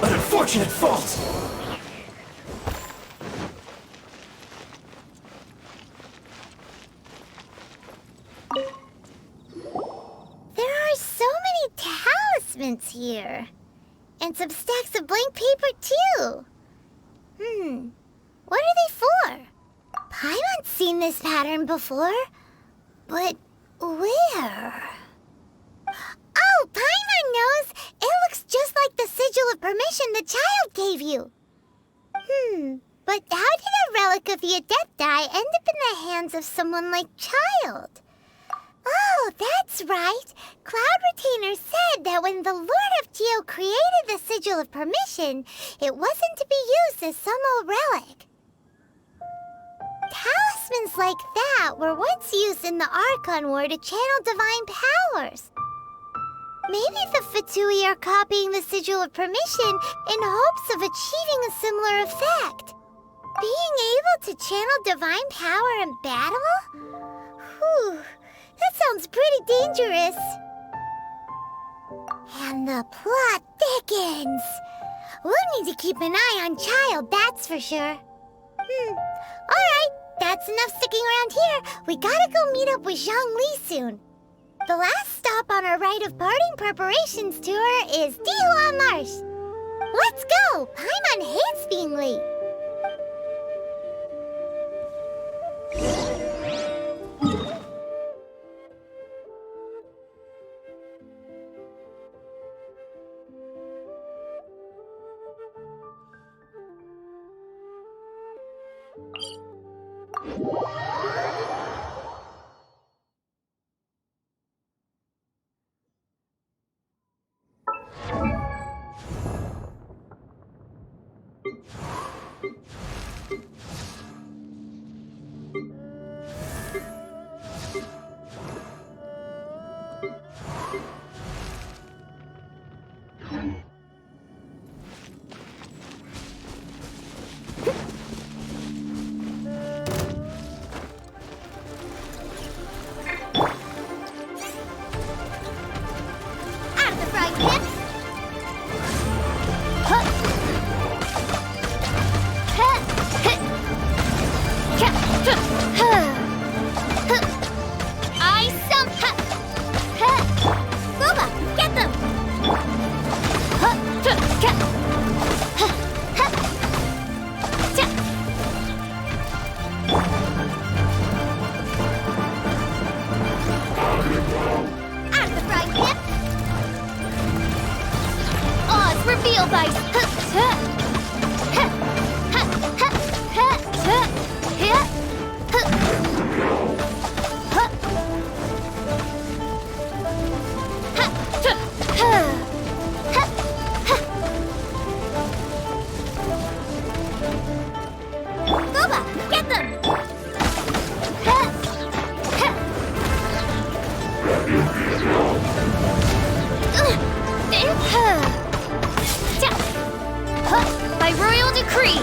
Unfortunate fault! There are so many talismans here. And some stacks of blank paper, too. What are they for? Paimon's seen this pattern before. But where? Oh, Paimon knows! It looks just like the sigil of permission the child gave you. But how did a relic of the Adepti end up in the hands of someone like Childe? Oh, that's right. Cloud Retainer said that when the Lord of Geo created the Sigil of Permission, it wasn't to be used as some old relic. Talismans like that were once used in the Archon War to channel divine powers. Maybe the Fatui are copying the Sigil of Permission in hopes of achieving a similar effect. Being able to channel divine power in battle? Whew, that sounds pretty dangerous. And the plot thickens. We'll need to keep an eye on Childe, that's for sure. Alright, that's enough sticking around here. We gotta go meet up with Zhongli soon. The last stop on our rite of parting preparations tour is Dihua Marsh. Let's go! Paimon hates being late. Get them! By royal decree!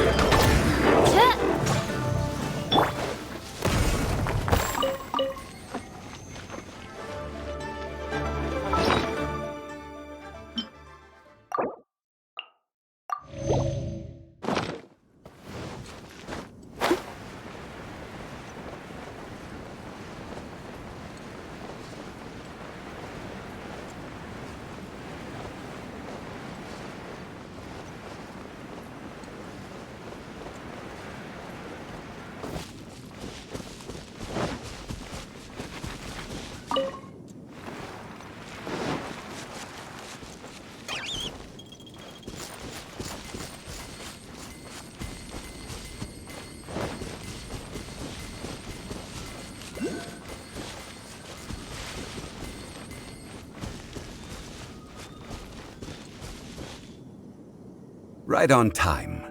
Right on time.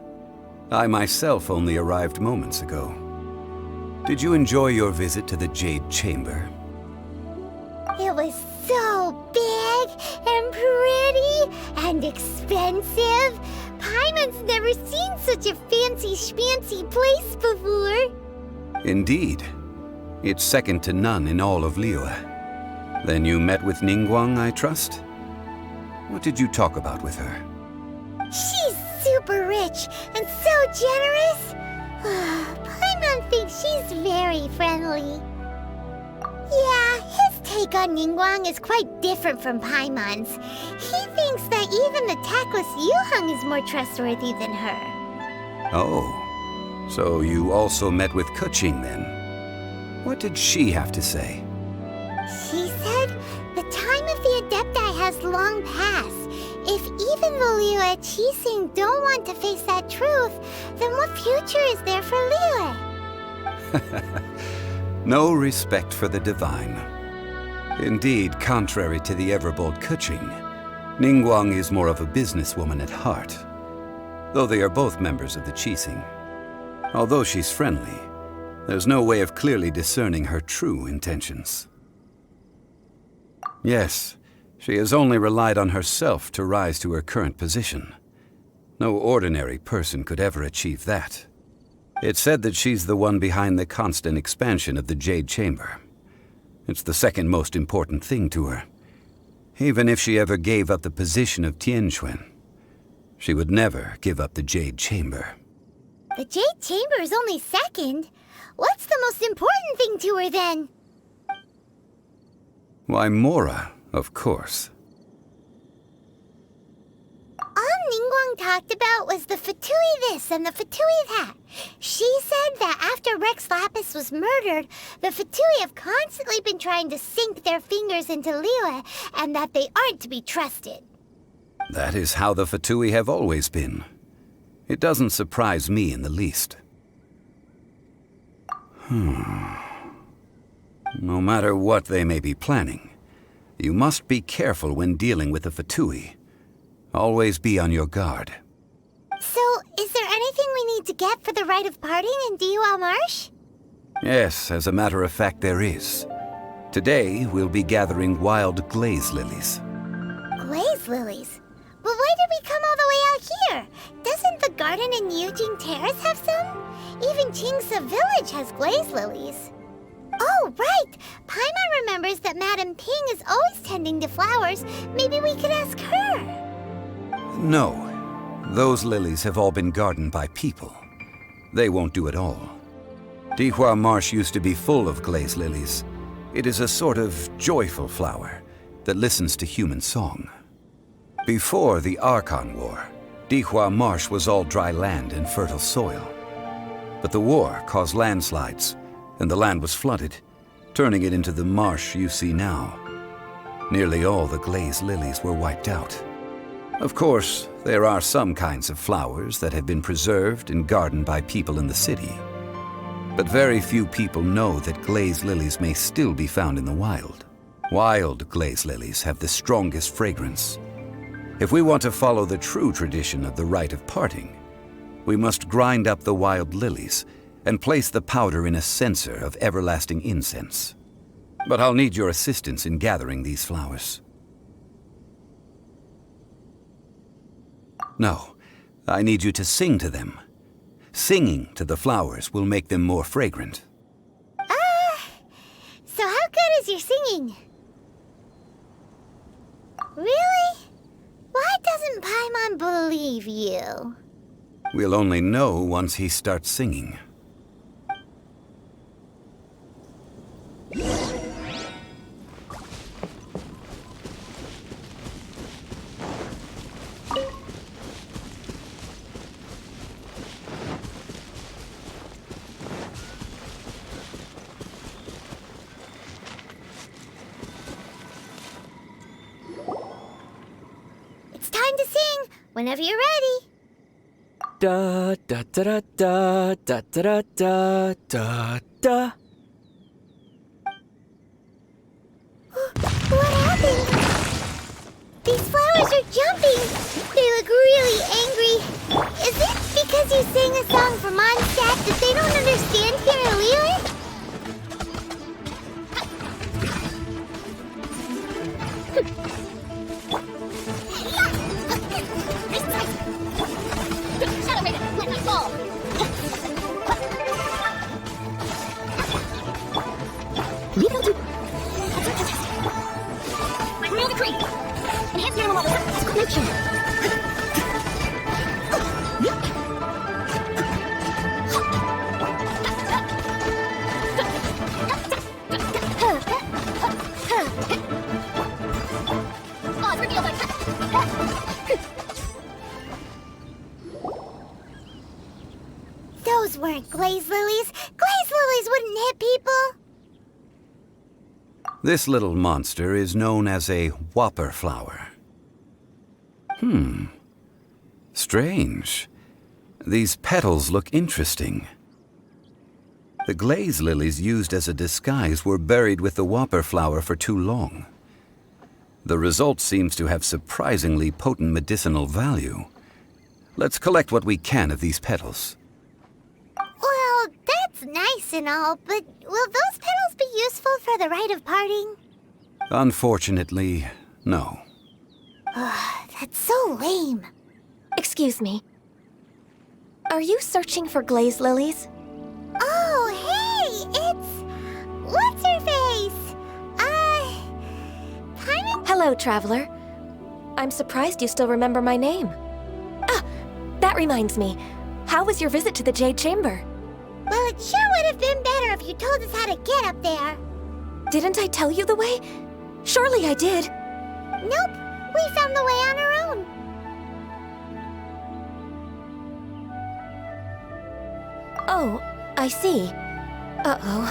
I myself only arrived moments ago. Did you enjoy your visit to the Jade Chamber? It was so big and pretty and expensive. Paimon's never seen such a fancy schmancy place before. Indeed. It's second to none in all of Liyue. Then you met with Ningguang, I trust? What did you talk about with her? She's super rich and so generous. Paimon thinks she's very friendly. Yeah, his take on Ningguang is quite different from Paimon's. He thinks that even the tactless Yuheng is more trustworthy than her. Oh, so you also met with Keqing then? What did she have to say? She said the time of the Adepti has long passed. If even the Liyue Qixing don't want to face that truth, then what future is there for Liyue? No respect for the divine. Indeed, contrary to the ever-bold Keqing, Ningguang is more of a businesswoman at heart, though they are both members of the Qixing. Although she's friendly, there's no way of clearly discerning her true intentions. Yes, she has only relied on herself to rise to her current position. No ordinary person could ever achieve that. It's said that she's the one behind the constant expansion of the Jade Chamber. It's the second most important thing to her. Even if she ever gave up the position of Tianquan, she would never give up the Jade Chamber. The Jade Chamber is only second. What's the most important thing to her then? Why, Mora, of course. All Ningguang talked about was the Fatui this and the Fatui that. She said that after Rex Lapis was murdered, the Fatui have constantly been trying to sink their fingers into Liyue, and that they aren't to be trusted. That is how the Fatui have always been. It doesn't surprise me in the least. No matter what they may be planning, you must be careful when dealing with the Fatui. Always be on your guard. So, is there anything we need to get for the rite of parting in Dihua Marsh? Yes, as a matter of fact, there is. Today, we'll be gathering wild glaze lilies. Glaze lilies? But why did we come all the way out here? Doesn't the garden in Eugene Terrace have some? Even Qingse Village has glaze lilies. Oh, right! Paimon remembers that Madame Ping is always tending to flowers. Maybe we could ask her. No. Those lilies have all been gardened by people. They won't do it all. Dihua Marsh used to be full of glaze lilies. It is a sort of joyful flower that listens to human song. Before the Archon War, Dihua Marsh was all dry land and fertile soil. But the war caused landslides, and the land was flooded, turning it into the marsh you see now. Nearly all the glaze lilies were wiped out. Of course, there are some kinds of flowers that have been preserved and gardened by people in the city. But very few people know that glaze lilies may still be found in the wild. Wild glaze lilies have the strongest fragrance. If we want to follow the true tradition of the rite of parting, we must grind up the wild lilies and place the powder in a censer of everlasting incense. But I'll need your assistance in gathering these flowers. No, I need you to sing to them. Singing to the flowers will make them more fragrant. So how good is your singing? Really? Why doesn't Paimon believe you? We'll only know once he starts singing. It's time to sing, whenever you're ready. Da da da da da da da da da da. What happened? These flowers are jumping. They look really angry. Is it because you sang a song for Mondstadt that they don't understand here in Leland? Those weren't glaze lilies. Glaze lilies wouldn't hit people. This little monster is known as a whopper flower. Strange. These petals look interesting. The glaze lilies used as a disguise were buried with the whopper flower for too long. The result seems to have surprisingly potent medicinal value. Let's collect what we can of these petals. Well, that's nice and all, but will those petals be useful for the rite of parting? Unfortunately, no. That's so lame. Excuse me. Are you searching for glaze lilies? Oh, hey, it's... What's-her-face? Paimon? Hello, traveler. I'm surprised you still remember my name. Ah, that reminds me. How was your visit to the Jade Chamber? Well, it sure would have been better if you told us how to get up there. Didn't I tell you the way? Surely I did. Nope, we found the way on our own. Oh, I see. Uh-oh.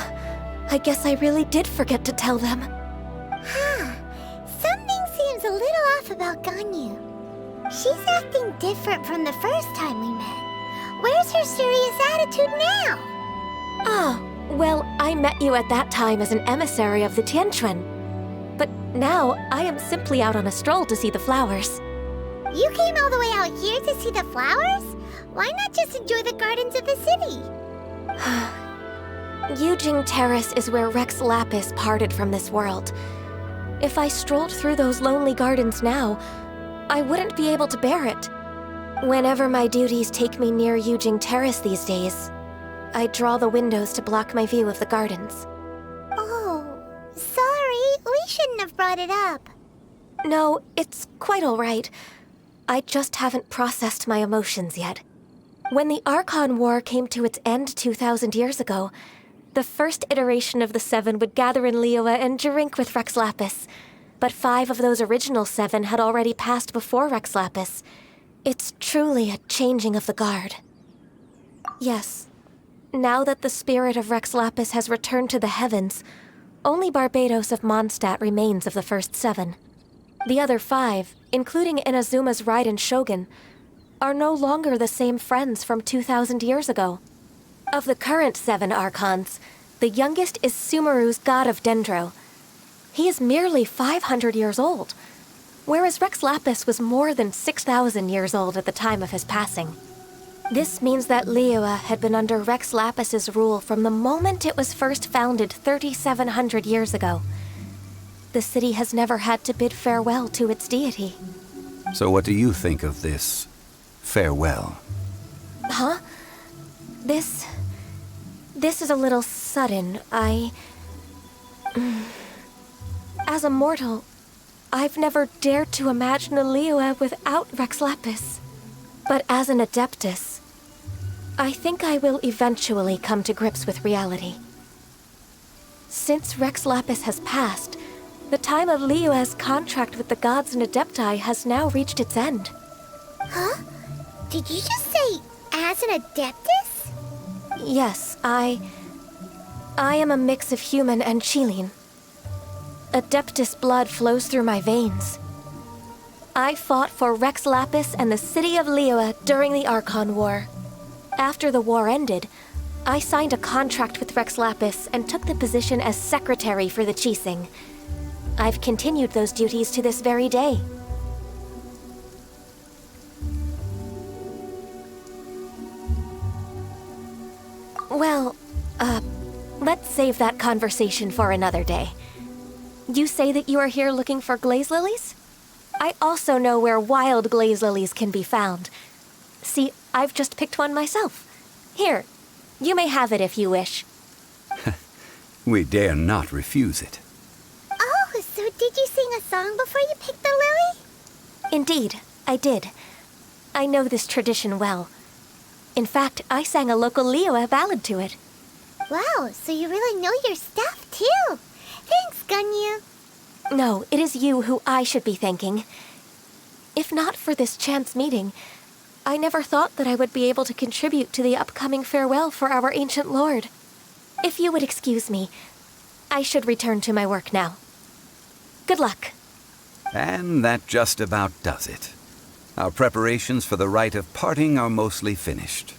I guess I really did forget to tell them. Something seems a little off about Ganyu. She's acting different from the first time we met. Where's her serious attitude now? Ah, well, I met you at that time as an emissary of the Tianquan. But now, I am simply out on a stroll to see the flowers. You came all the way out here to see the flowers? Why not just enjoy the gardens of the city? Yujing Terrace is where Rex Lapis parted from this world. If I strolled through those lonely gardens now, I wouldn't be able to bear it. Whenever my duties take me near Yujing Terrace these days, I draw the windows to block my view of the gardens. Oh, sorry. We shouldn't have brought it up. No, it's quite all right. I just haven't processed my emotions yet. When the Archon War came to its end 2,000 years ago, the first iteration of the Seven would gather in Liyue and drink with Rex Lapis. But 5 of those original 7 had already passed before Rex Lapis. It's truly a changing of the guard. Yes. Now that the spirit of Rex Lapis has returned to the heavens, only Barbados of Mondstadt remains of the first 7. The other 5, including Inazuma's Raiden Shogun, are no longer the same friends from 2,000 years ago. Of the current 7 Archons, the youngest is Sumeru's god of Dendro. He is merely 500 years old, whereas Rex Lapis was more than 6,000 years old at the time of his passing. This means that Liyue had been under Rex Lapis's rule from the moment it was first founded 3,700 years ago. The city has never had to bid farewell to its deity. So what do you think of this farewell? Huh? This is a little sudden. As a mortal, I've never dared to imagine a Liyue without Rex Lapis. But as an Adeptus, I think I will eventually come to grips with reality. Since Rex Lapis has passed, the time of Liyue's contract with the gods and Adepti has now reached its end. Huh? Did you just say, as an Adeptus? Yes, I am a mix of human and Chilean. Adeptus blood flows through my veins. I fought for Rex Lapis and the city of Liyue during the Archon War. After the war ended, I signed a contract with Rex Lapis and took the position as secretary for the Qixing. I've continued those duties to this very day. Well, let's save that conversation for another day. You say that you are here looking for glaze lilies? I also know where wild glaze lilies can be found. See, I've just picked one myself. Here, you may have it if you wish. We dare not refuse it. Oh, so did you sing a song before you picked the lily? Indeed, I did. I know this tradition well. In fact, I sang a local Liyue ballad to it. Wow, so you really know your stuff, too. Thanks, Gunyu. No, it is you who I should be thanking. If not for this chance meeting, I never thought that I would be able to contribute to the upcoming farewell for our ancient lord. If you would excuse me, I should return to my work now. Good luck. And that just about does it. Our preparations for the rite of parting are mostly finished.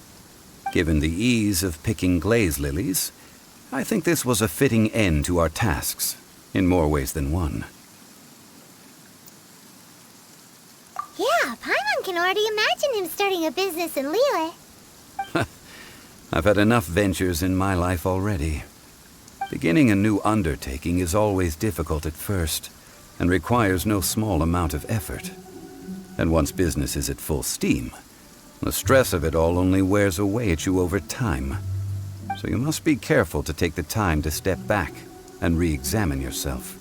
Given the ease of picking glaze lilies, I think this was a fitting end to our tasks, in more ways than one. Yeah, Paimon can already imagine him starting a business in Liyue. I've had enough ventures in my life already. Beginning a new undertaking is always difficult at first, and requires no small amount of effort. And once business is at full steam, the stress of it all only wears away at you over time. So you must be careful to take the time to step back and re-examine yourself.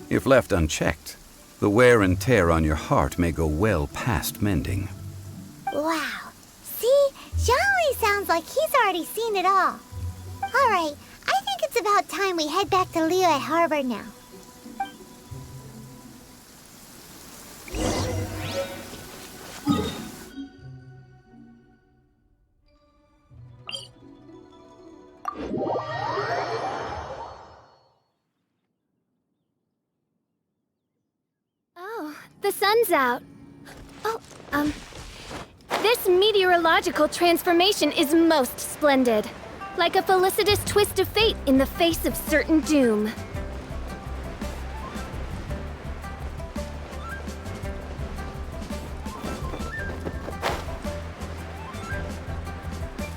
If left unchecked, the wear and tear on your heart may go well past mending. Wow. See? Zhongli sounds like he's already seen it all. Alright, I think it's about time we head back to Liyue Harbor now. Oh, the sun's out. This meteorological transformation is most splendid. Like a felicitous twist of fate in the face of certain doom.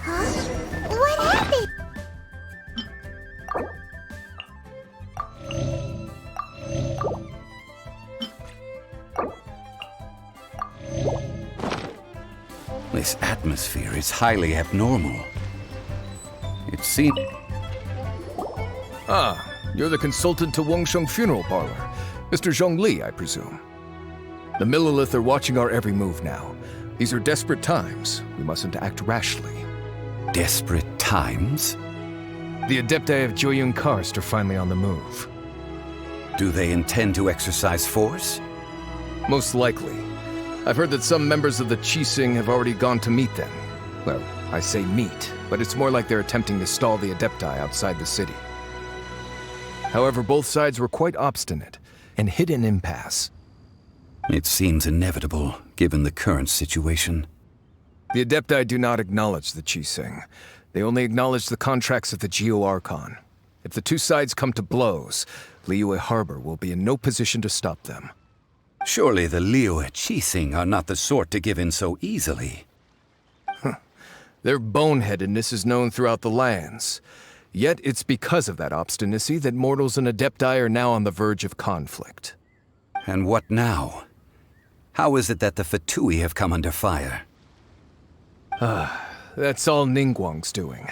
Huh? What happened? This atmosphere is highly abnormal. It seems... Ah, you're the consultant to Wengsheng Funeral Parlor. Mr. Zhongli, I presume. The Millilith are watching our every move now. These are desperate times. We mustn't act rashly. Desperate times? The Adepti of Joyun Karst are finally on the move. Do they intend to exercise force? Most likely. I've heard that some members of the Qixing have already gone to meet them. Well, I say meet, but it's more like they're attempting to stall the Adepti outside the city. However, both sides were quite obstinate and hit an impasse. It seems inevitable, given the current situation. The Adepti do not acknowledge the Qixing. They only acknowledge the contracts of the Geo-Archon. If the two sides come to blows, Liyue Harbor will be in no position to stop them. Surely the Liyue Qixing are not the sort to give in so easily. Their boneheadedness is known throughout the lands. Yet it's because of that obstinacy that mortals and Adepti are now on the verge of conflict. And what now? How is it that the Fatui have come under fire? That's all Ningguang's doing.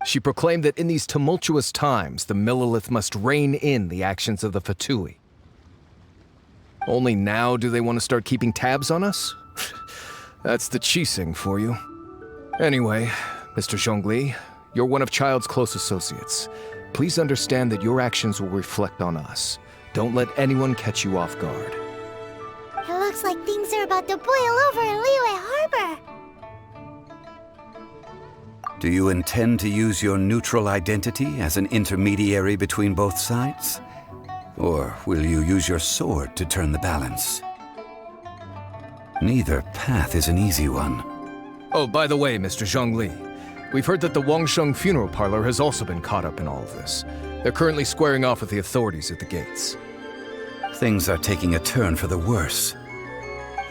She proclaimed that in these tumultuous times, the Millelith must rein in the actions of the Fatui. Only now do they want to start keeping tabs on us? That's the Qixing for you. Anyway, Mr. Zhongli, you're one of Childe's close associates. Please understand that your actions will reflect on us. Don't let anyone catch you off guard. It looks like things are about to boil over in Liyue Harbor. Do you intend to use your neutral identity as an intermediary between both sides? Or will you use your sword to turn the balance? Neither path is an easy one. Oh, by the way, Mr. Zhongli, we've heard that the Wangsheng funeral parlor has also been caught up in all of this. They're currently squaring off with the authorities at the gates. Things are taking a turn for the worse.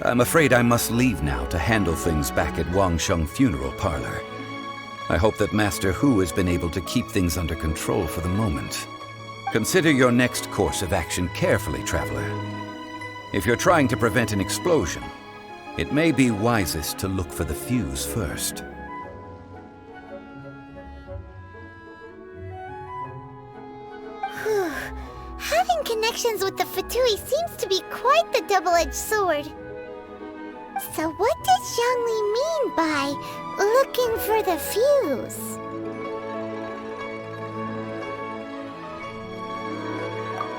I'm afraid I must leave now to handle things back at Wangsheng funeral parlor. I hope that Master Hu has been able to keep things under control for the moment. Consider your next course of action carefully, traveler. If you're trying to prevent an explosion, it may be wisest to look for the fuse first. Whew. Having connections with the Fatui seems to be quite the double-edged sword. So what does Zhongli mean by looking for the fuse?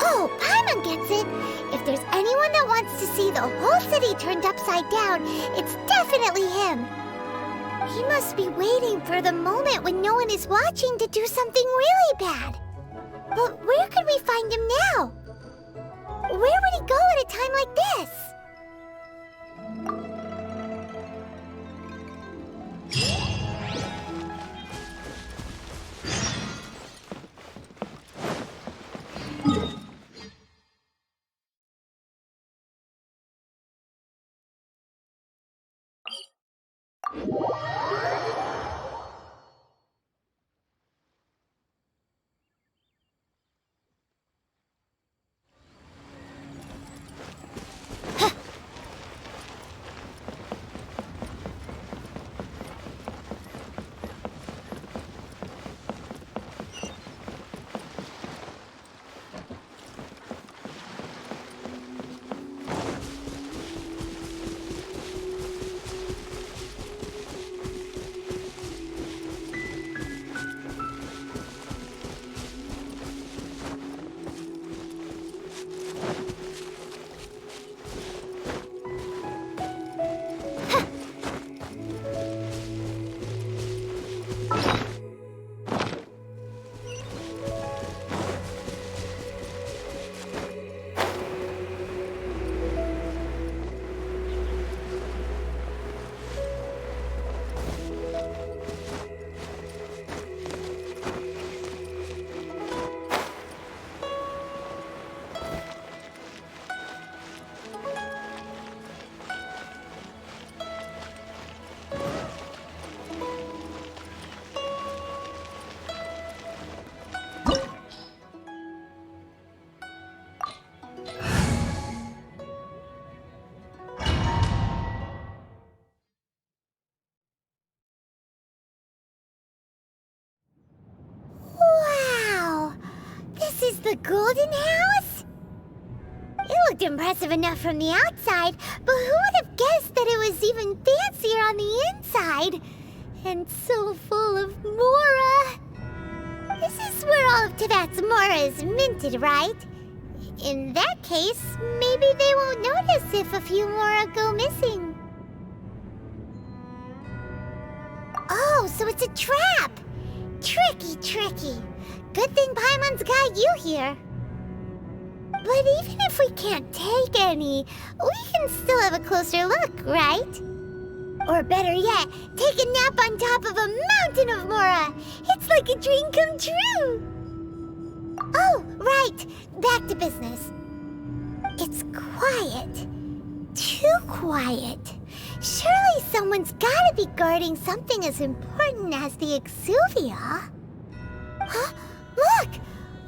Oh, Paimon gets it! If there's anyone that wants to see the whole city turned upside down, it's definitely him! He must be waiting for the moment when no one is watching to do something really bad. But where could we find him now? Where would he go at a time like this? is the Golden House? It looked impressive enough from the outside, but who would have guessed that it was even fancier on the inside? And so full of Mora. This is where all of Teyvat's Mora is minted, right? In that case, maybe they won't notice if a few Mora go missing. Oh, so it's a trap! Tricky, tricky. Good thing Paimon's got you here. But even if we can't take any, we can still have a closer look, right? Or better yet, take a nap on top of a mountain of Mora. It's like a dream come true. Oh, right. Back to business. It's quiet. Too quiet. Surely someone's gotta be guarding something as important as the Exuvia. Huh? Look!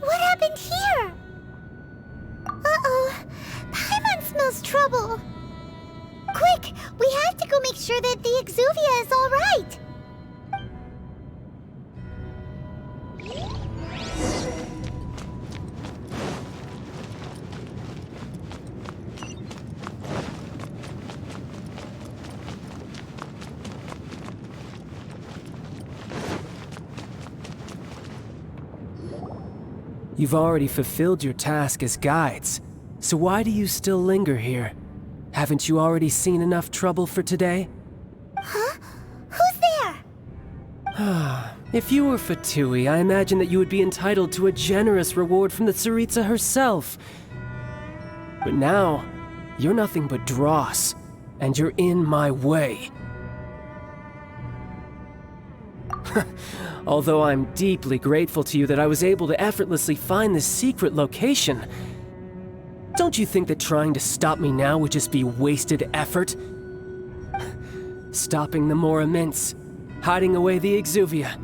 What happened here? Uh-oh. Paimon smells trouble. Quick! We have to go make sure that the Exuvia is all right. You've already fulfilled your task as guides, so why do you still linger here? Haven't you already seen enough trouble for today? Huh? Who's there? If you were Fatui, I imagine that you would be entitled to a generous reward from the Tsaritsa herself. But now, you're nothing but dross, and you're in my way. Although I'm deeply grateful to you that I was able to effortlessly find this secret location, don't you think that trying to stop me now would just be wasted effort? Stopping the Mora Mints, hiding away the Exuvia.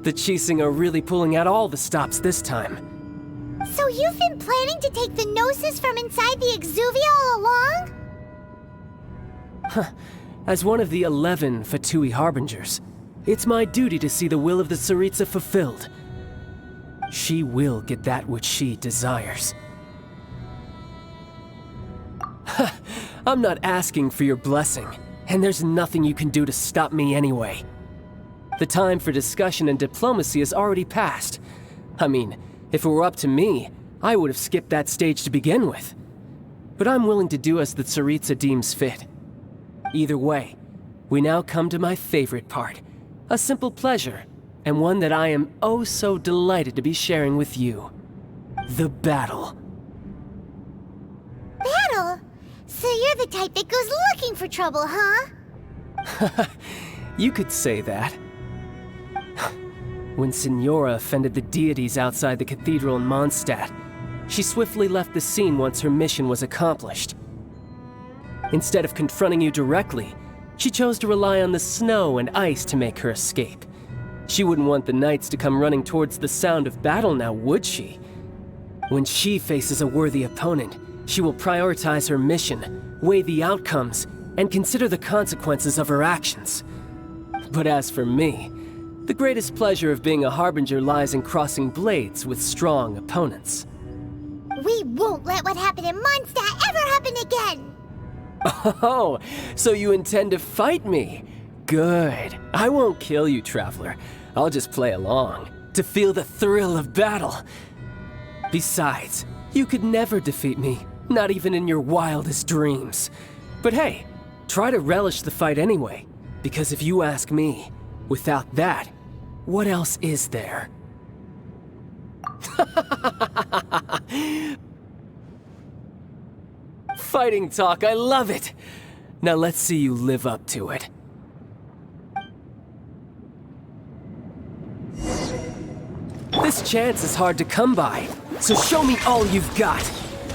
The Chising are really pulling out all the stops this time. So you've been planning to take the Gnosis from inside the Exuvia all along? As one of the 11 Fatui Harbingers, it's my duty to see the will of the Tsaritsa fulfilled. She will get that which she desires. I'm not asking for your blessing, and there's nothing you can do to stop me anyway. The time for discussion and diplomacy has already passed. I mean, if it were up to me, I would have skipped that stage to begin with. But I'm willing to do as the Tsaritsa deems fit. Either way, we now come to my favorite part. A simple pleasure, and one that I am oh so delighted to be sharing with you. The battle. Battle? So you're the type that goes looking for trouble, huh? You could say that. When Signora offended the deities outside the cathedral in Mondstadt, she swiftly left the scene once her mission was accomplished. Instead of confronting you directly, she chose to rely on the snow and ice to make her escape. She wouldn't want the knights to come running towards the sound of battle now, would she? When she faces a worthy opponent, she will prioritize her mission, weigh the outcomes, and consider the consequences of her actions. But as for me, the greatest pleasure of being a Harbinger lies in crossing blades with strong opponents. We won't let what happened in Mondstadt ever happen again! Oh, so you intend to fight me? Good. I won't kill you, Traveler. I'll just play along, to feel the thrill of battle. Besides, you could never defeat me, not even in your wildest dreams. But hey, try to relish the fight anyway, because if you ask me, without that, what else is there? Fighting talk, I love it! Now let's see you live up to it. This chance is hard to come by, so show me all you've got.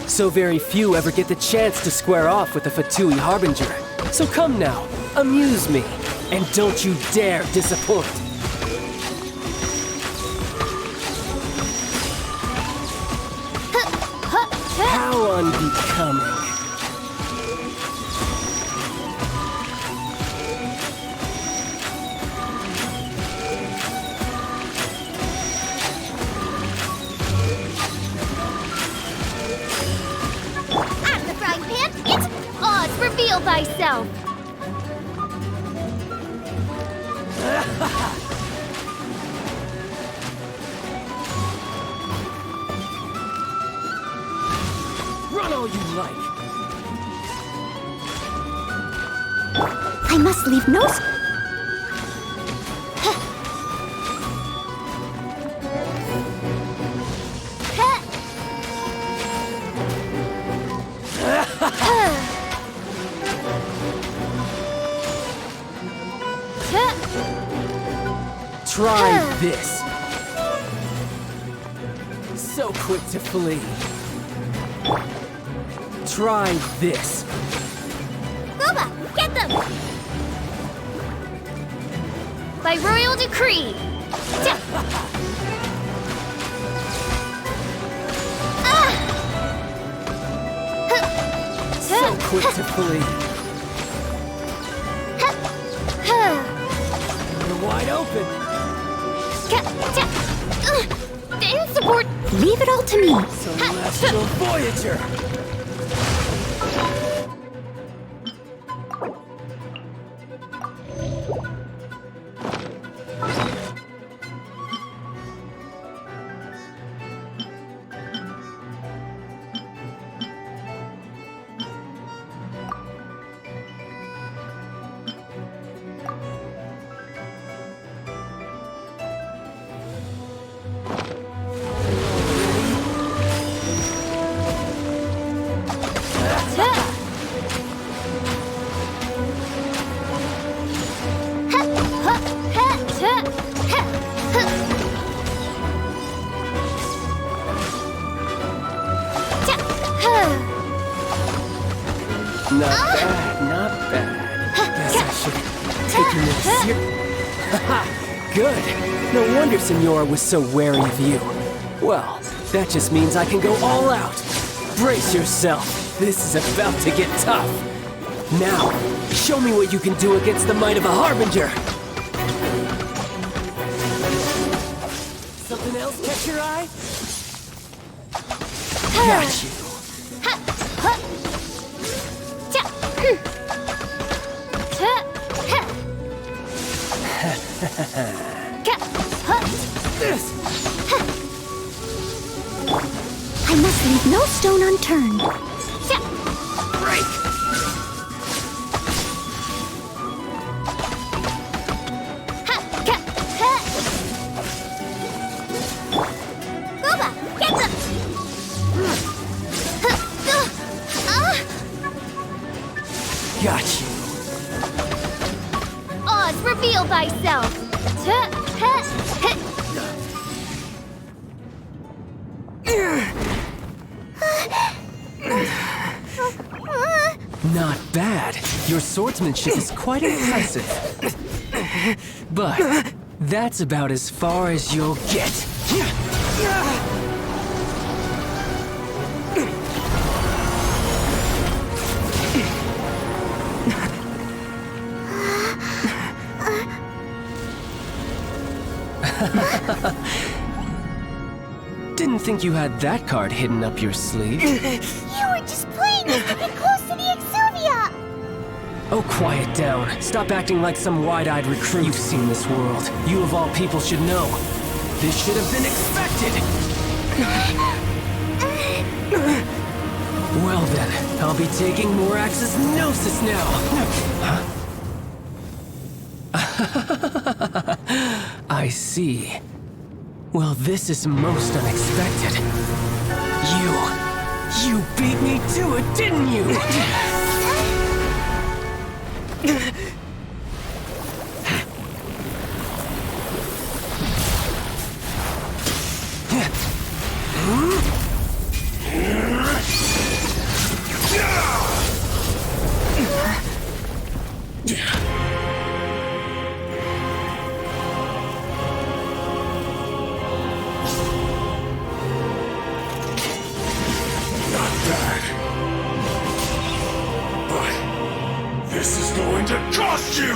So very few ever get the chance to square off with a Fatui Harbinger. So come now, amuse me, and don't you dare disappoint. How unbecoming. I'm the frying pan. It's Oz. Reveal thyself. Run all you like. I must leave no... Try this. So quick to flee. Try this. Boba, get them! By royal decree! So quick to flee. You're wide open. In support! Leave it all to me. Celestial Voyager. Not bad, not bad. Guess I should take you more serious. Haha, good. No wonder Senora was so wary of you. Well, that just means I can go all out. Brace yourself. This is about to get tough. Now, show me what you can do against the might of a Harbinger. Something else catch your eye? Got you. I must leave no stone unturned. Break! Boba, get them! Got you. Oz, reveal thyself! Not bad. Your swordsmanship is quite impressive. But that's about as far as you'll get. Didn't think you had that card hidden up your sleeve. You were just playing us to get close to the Exuvia! Oh, quiet down. Stop acting like some wide-eyed recruit. You've seen this world. You of all people should know. This should have been expected! Well then, I'll be taking Morax's Gnosis now! I see. Well, this is most unexpected. You beat me to it, didn't you? This is going to cost you!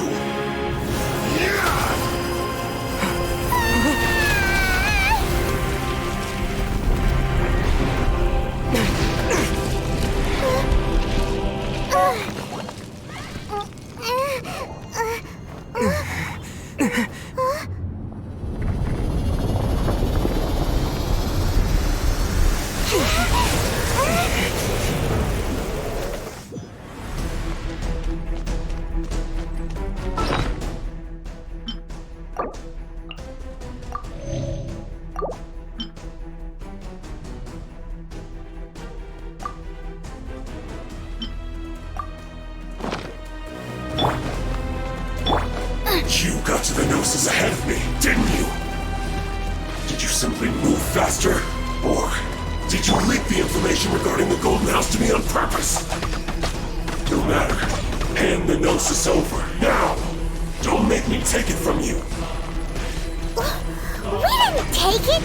got to the Gnosis ahead of me, didn't you? Did you simply move faster? Or did you leak the information regarding the Golden House to me on purpose? No matter. Hand the Gnosis over, now! Don't make me take it from you! We didn't take it!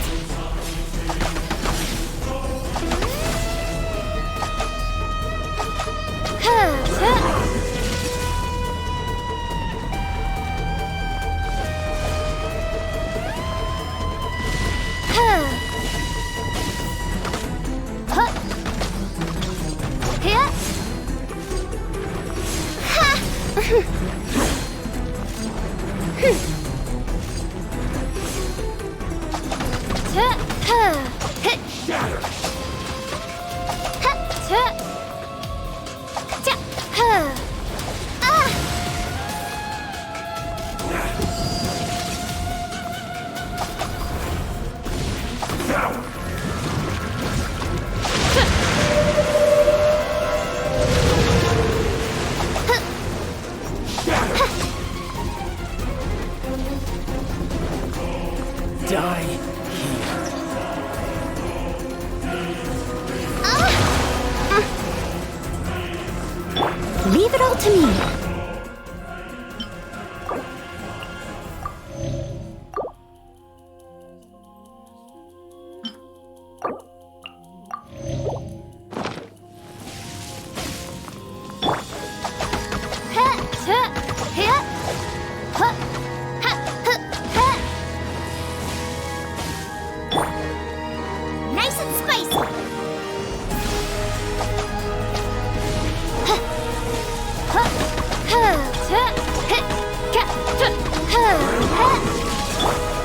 Die here. Leave it all to me. Nice and spicy.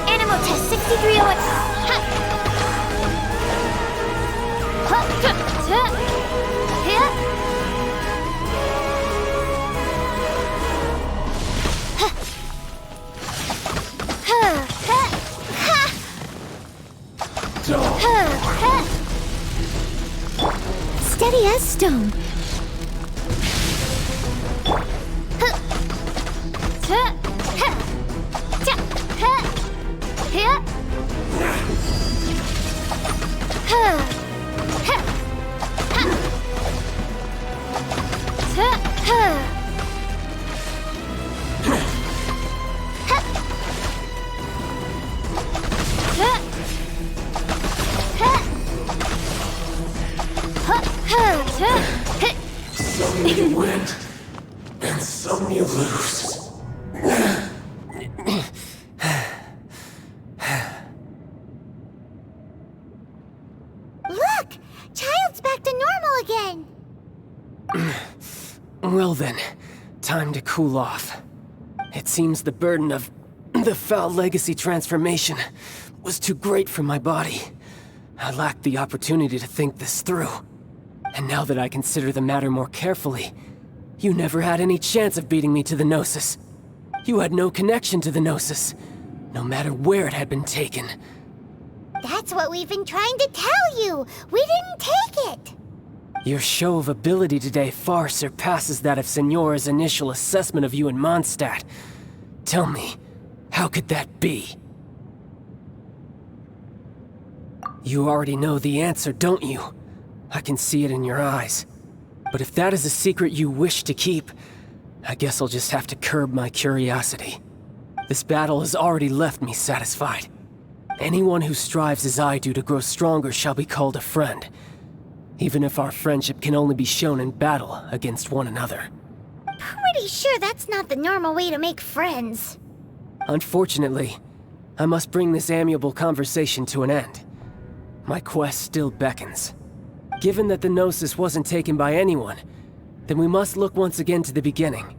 Animal test 6301. Steady as stone. Some you win, and some you lose. Look! Childe's back to normal again! Well then, time to cool off. It seems the burden of the foul legacy transformation was too great for my body. I lacked the opportunity to think this through. And now that I consider the matter more carefully, you never had any chance of beating me to the Gnosis. You had no connection to the Gnosis, no matter where it had been taken. That's what we've been trying to tell you! We didn't take it! Your show of ability today far surpasses that of Signora's initial assessment of you in Mondstadt. Tell me, how could that be? You already know the answer, don't you? I can see it in your eyes. But if that is a secret you wish to keep, I guess I'll just have to curb my curiosity. This battle has already left me satisfied. Anyone who strives as I do to grow stronger shall be called a friend, even if our friendship can only be shown in battle against one another. Pretty sure that's not the normal way to make friends. Unfortunately, I must bring this amiable conversation to an end. My quest still beckons. Given that the Gnosis wasn't taken by anyone, then we must look once again to the beginning.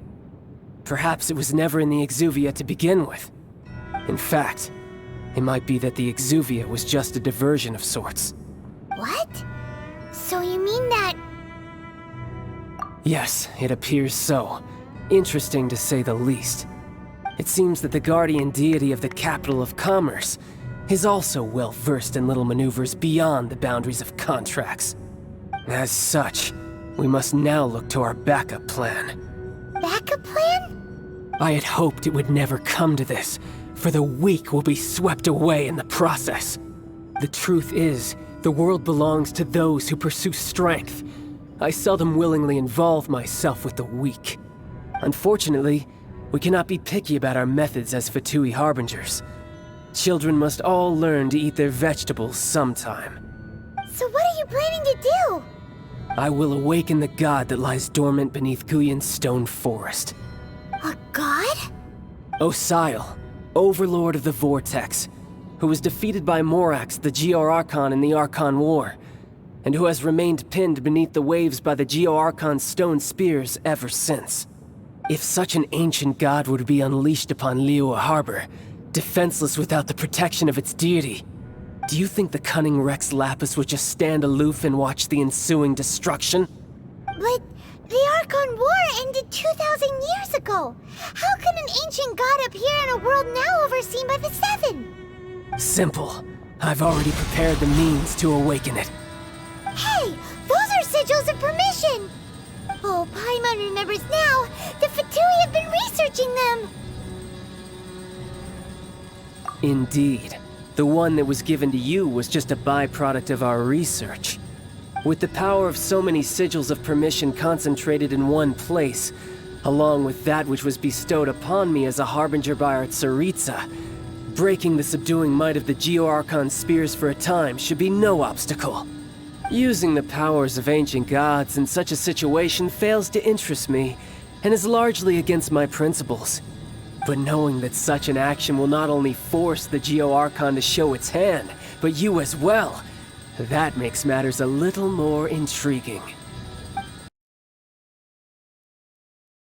Perhaps it was never in the Exuvia to begin with. In fact, it might be that the Exuvia was just a diversion of sorts. What? So you mean that... Yes, it appears so. Interesting to say the least. It seems that the guardian deity of the capital of commerce is also well versed in little maneuvers beyond the boundaries of contracts. As such, we must now look to our backup plan. Backup plan? I had hoped it would never come to this, for the weak will be swept away in the process. The truth is, the world belongs to those who pursue strength. I seldom willingly involve myself with the weak. Unfortunately, we cannot be picky about our methods as Fatui harbingers. Children must all learn to eat their vegetables sometime. So what are you planning to do? I will awaken the god that lies dormant beneath Guyon's stone forest. A god? Osial, overlord of the Vortex, who was defeated by Morax, the Geo-Archon in the Archon War, and who has remained pinned beneath the waves by the Geo-Archon's stone spears ever since. If such an ancient god would be unleashed upon Liyue Harbor, defenseless without the protection of its deity, do you think the cunning Rex Lapis would just stand aloof and watch the ensuing destruction? But the Archon War ended 2,000 years ago. How can an ancient god appear in a world now overseen by the Seven? Simple. I've already prepared the means to awaken it. Hey, those are sigils of permission! Oh, Paimon remembers now. The Fatui have been researching them. Indeed. The one that was given to you was just a byproduct of our research. With the power of so many sigils of permission concentrated in one place, along with that which was bestowed upon me as a harbinger by our Tsaritsa, breaking the subduing might of the Geo-Archon spears for a time should be no obstacle. Using the powers of ancient gods in such a situation fails to interest me, and is largely against my principles. But knowing that such an action will not only force the Geo-Archon to show its hand, but you as well, that makes matters a little more intriguing.